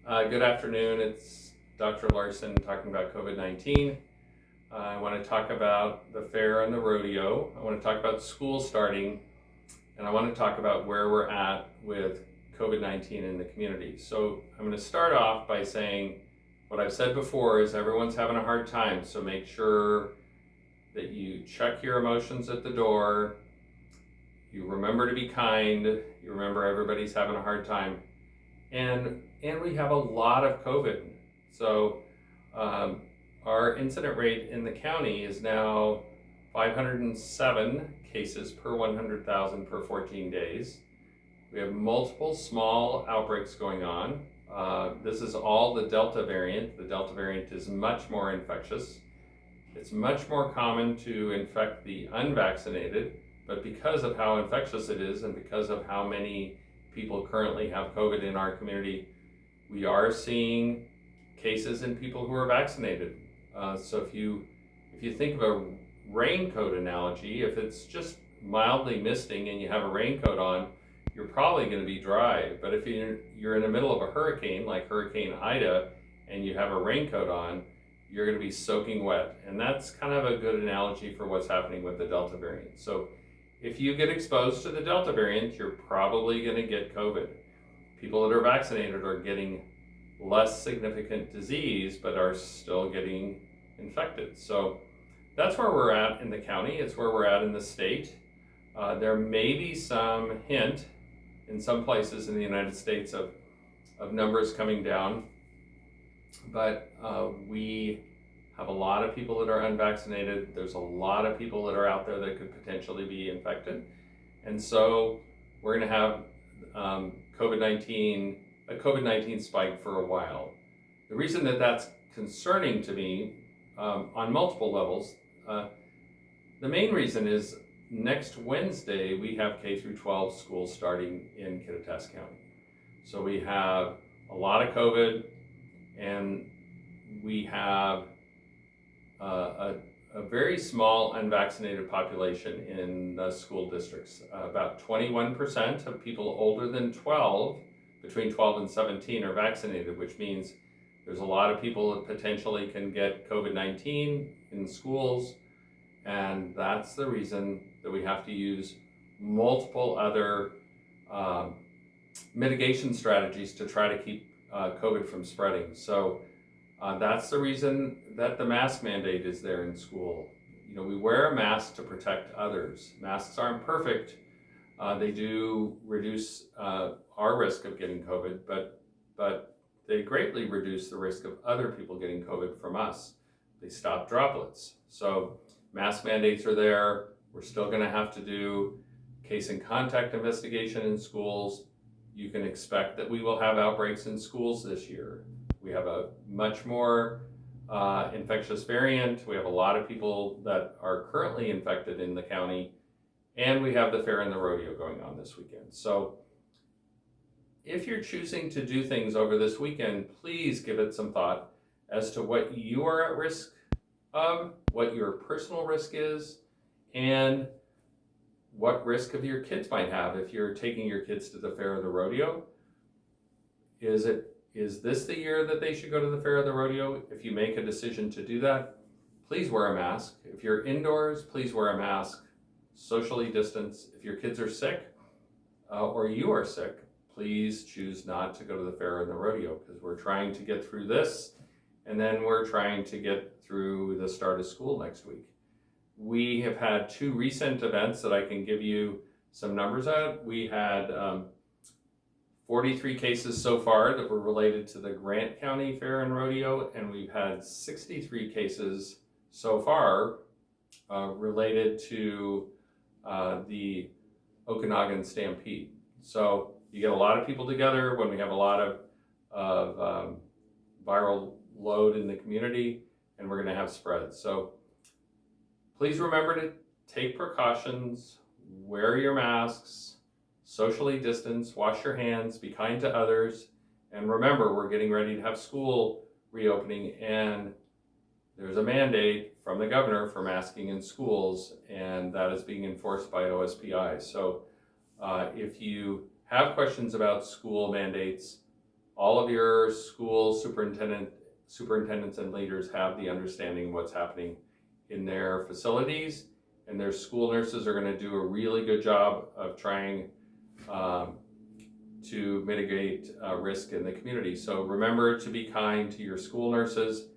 Good afternoon. It's Dr. Larson talking about COVID-19. I want to talk about the fair and the rodeo. I want to talk about school starting, and I want to talk about where we're at with COVID-19 in the community. So I'm going to start off by saying what I've said before is everyone's having a hard time. So make sure that you check your emotions at the door. You remember to be kind. You remember everybody's having a hard time. And we have a lot of COVID. So our incident rate in the county is now 507 cases per 100,000 per 14 days. We have multiple small outbreaks going on. This is all the Delta variant. The Delta variant is much more infectious. It's much more common to infect the unvaccinated, but because of how infectious it is and because of how many people currently have COVID in our community, we are seeing cases in people who are vaccinated. So if you think of a raincoat analogy, if it's just mildly misting and you have a raincoat on, you're probably going to be dry. But if you're in the middle of a hurricane like Hurricane Ida and you have a raincoat on, you're going to be soaking wet. And that's kind of a good analogy for what's happening with the Delta variant. So if you get exposed to the Delta variant, you're probably going to get COVID. People that are vaccinated are getting less significant disease, but are still getting infected. So that's where we're at in the county. It's where we're at in the state. There may be some hint in some places in the United States of numbers coming down, but we have a lot of people that are unvaccinated. There's a lot of people that are out there that could potentially be infected. And so we're going to have a COVID-19 spike for a while. The reason that that's concerning to me on multiple levels, the main reason is next Wednesday we have K through 12 schools starting in Kittitas County. So we have a lot of COVID, and we have a very small unvaccinated population in the school districts. About 21% of people older than 12, between 12 and 17, are vaccinated, which means there's a lot of people that potentially can get COVID-19 in schools, and that's the reason that we have to use multiple other mitigation strategies to try to keep COVID from spreading. So that's the reason that the mask mandate is there in school. You know, we wear a mask to protect others. Masks aren't perfect. They do reduce our risk of getting COVID, but they greatly reduce the risk of other people getting COVID from us. They stop droplets. So mask mandates are there. We're still going to have to do case and contact investigation in schools. You can expect that we will have outbreaks in schools this year. We have a much more infectious variant. We have a lot of people that are currently infected in the county, and we have the fair and the rodeo going on this weekend. So if you're choosing to do things over this weekend, please give it some thought as to what you are at risk of, what your personal risk is, and what risk of your kids might have if you're taking your kids to the fair or the rodeo. Is this the year that they should go to the fair or the rodeo? If you make a decision to do that, please wear a mask. If you're indoors, please wear a mask. Socially distance. If your kids are sick or you are sick, please choose not to go to the fair or the rodeo, because we're trying to get through this, and then we're trying to get through the start of school next week. We have had two recent events that I can give you some numbers at. We had 43 cases so far that were related to the Grant County Fair and Rodeo, and we've had 63 cases so far related to the Okanagan Stampede. So you get a lot of people together when we have a lot of viral load in the community, and we're going to have spread. So please remember to take precautions, wear your masks, socially distance, wash your hands, be kind to others, and remember, we're getting ready to have school reopening, and there's a mandate from the governor for masking in schools, and that is being enforced by OSPI. So if you have questions about school mandates, all of your school superintendents and leaders have the understanding of what's happening in their facilities, and their school nurses are going to do a really good job of trying to mitigate risk in the community. So remember to be kind to your school nurses.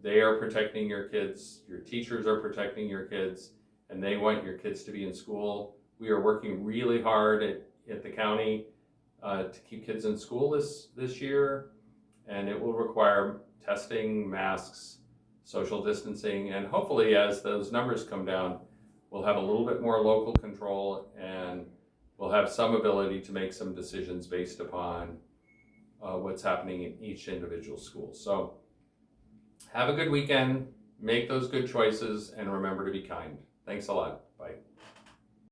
They are protecting your kids, your teachers are protecting your kids, and they want your kids to be in school. We are working really hard at the county to keep kids in school this year, and it will require testing, masks, social distancing, and hopefully as those numbers come down, we'll have a little bit more local control, and we'll have some ability to make some decisions based upon what's happening in each individual school. So have a good weekend, make those good choices, and remember to be kind. Thanks a lot.